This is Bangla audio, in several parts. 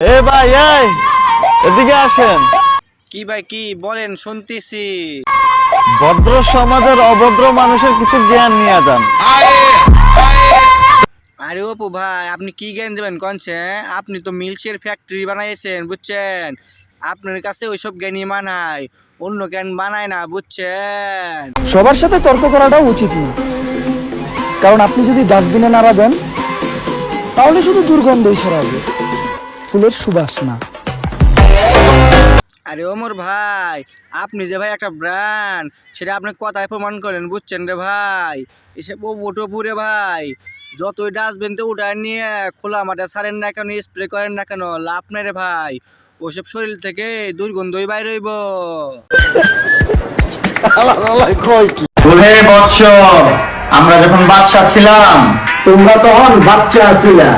এ ভাই এদিকে আসেন। কি ভাই কি বলেন, শুনতেছি। ভদ্র সমাজের অভদ্র মানুষের কিছু জ্ঞান নিয়ে যান। আরে অপু ভাই, আপনি কি জ্ঞান দেবেন কনছে? আপনি তো মিল্কের ফ্যাক্টরি বানাইছেন, বুঝছেন? আপনার কাছে ওইসব জ্ঞানই মানায়, অন্য জ্ঞান বানায় না, বুঝছেন? সবার সাথে তর্ক করাটাও উচিত না, কারণ আপনি যদি ডাস্টবিনে নাড়া দেন তাহলে শুধু দুর্গন্ধই ছড়াবে, ফুলের সুবাস না। আরে ওমর ভাই, আপনি যে ভাই একটা ব্র্যান্ড, সেটা আপনি কথায় প্রমাণ করেন, বুঝছেন রে ভাই? এসব ওটো পুরে ভাই, যতই ডাস্টবিনতে উঠায় নিয়ে খোলা মাঠে ছাড়েন না কেন, স্প্রে করেন না কেন, লাভ নাই রে ভাই। ওসব শরীর থেকে দুর্গন্ধই বাইর হইব। বলে বৎস, আমরা যখন বাচ্চা ছিলাম তোমরা তখন বাচ্চা ছিলা।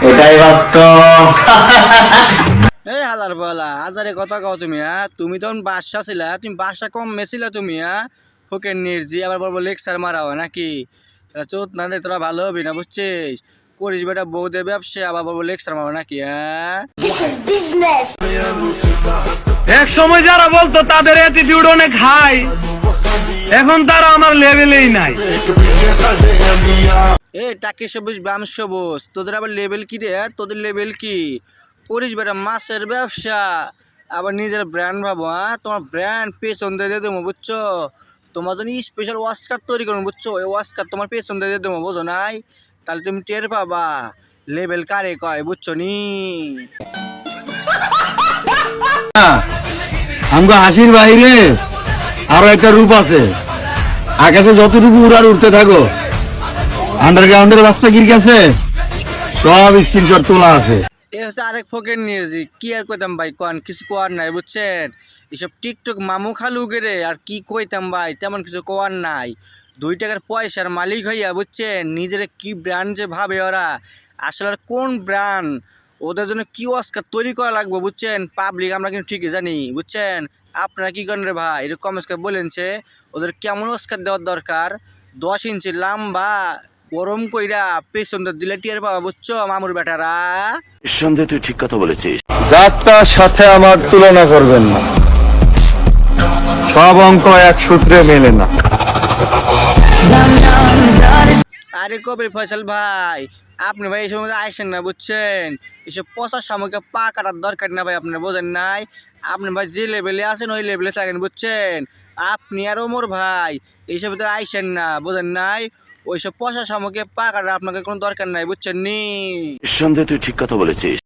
এটাই বাস্তব। এই হালার বলা আজারে কথা কও তুমি, হ্যাঁ? তুমি তখন বাদশা ছিলা, তুমি বাদশা কম মেছিলা তুমি, হ্যাঁ? ফোকের নির্জি আবার বলবো লেকচার মারাও নাকি? চোদ না দে, তোরা ভালো হবি না, বুঝছিস? করিস বেটা বউদের ব্যবসা, আবার বলবো লেকচার মারো নাকি, হ্যাঁ? এক সময় যারা বলতো তাদের অ্যাটিটিউড অনেক হাই, এখন তারা আমার লেভেলেই নাই। এ টাকে সবুজ বাম সবুজ, তোদের আবার লেভেল কি রে? তোদের লেভেল কি? করিস বেটা মাছের ব্যবসা, আবার নিজের ব্র্যান্ড ভাবো, হ্যাঁ? তোমার ব্র্যান্ড পেছন দিয়ে দেবো, বুঝছো? তোমার জন্য স্পেশাল ওয়াস্কার তৈরি করবো, বুঝছো? ওই ওয়াস্কার তোমার পেছন দিয়ে দেবো, বুঝো নাই? তাহলে তুমি টের পাবা লেভেল কারে কয়, বুঝছো নি? আমগো হাসির বাইরে আরো একটা রূপ আছে। আকাশে যতটুকু উড়ার উঠতে থাকো, আন্ডারগ্রাউন্ডের রাস্তা কি আছে, সব স্ক্রিনশট তোলা আছে। এ হচ্ছে আরেক ফকের নিয়েছি, কি আর কইতাম ভাই, কন কিছু কোয়ার নাই, বুঝছেন? এসব টিকটক মামু খালু গেরে আর কি কইতাম ভাই, তেমন কিছু কোয়ার নাই। 2 টাকার পয়সার মালিক হইয়া, বুঝছেন, নিজের কি ব্র্যান্ড যে ভাবে ওরা, আসলে আর কোন ব্র্যান্ড, ওদের জন্য কি অস্কার তৈরি করা লাগবে, বুঝছেন? পাবলিক আমরা কিন্তু ঠিকই জানি, বুঝছেন? আপনারা কি করেন রে ভাই, এটা কমেন্টস করে বলেনছে ওদের কেমন অস্কার দেওয়ার দরকার। 10 ইঞ্চি লম্বা গরম কইরা পেছন দিলে টিয়ার পাওয়া, বুঝছো মামুর বেটারা? নিঃসন্দেহে তুই ঠিক কথা বলেছিস। যাত্রার সাথে আমার তুলনা করবেন না, সব অঙ্ক এক সূত্রে মেলে না। আরে কবির ফয়সাল ভাই, আপনি ভাই এই সময় আইসেন না, বুঝছেন? এসব পচা সামগ্রী পা কাটার দরকার না ভাই, আপনারা বোঝেন নাই? আপনি ভাই যে লেভেলে আছেন ওই লেভেলে থাকেন, বুঝছেন? আপনি আর ওমর ভাই এইসব ভিতরে আইসেন না, বোঝেন নাই? ওইসব পচা সামগ্রী পা কাটার আপনাকে কোনো দরকার নাই, বুঝছেন নি? নিঃসন্দেহে তুই ঠিক কথা বলেছিস।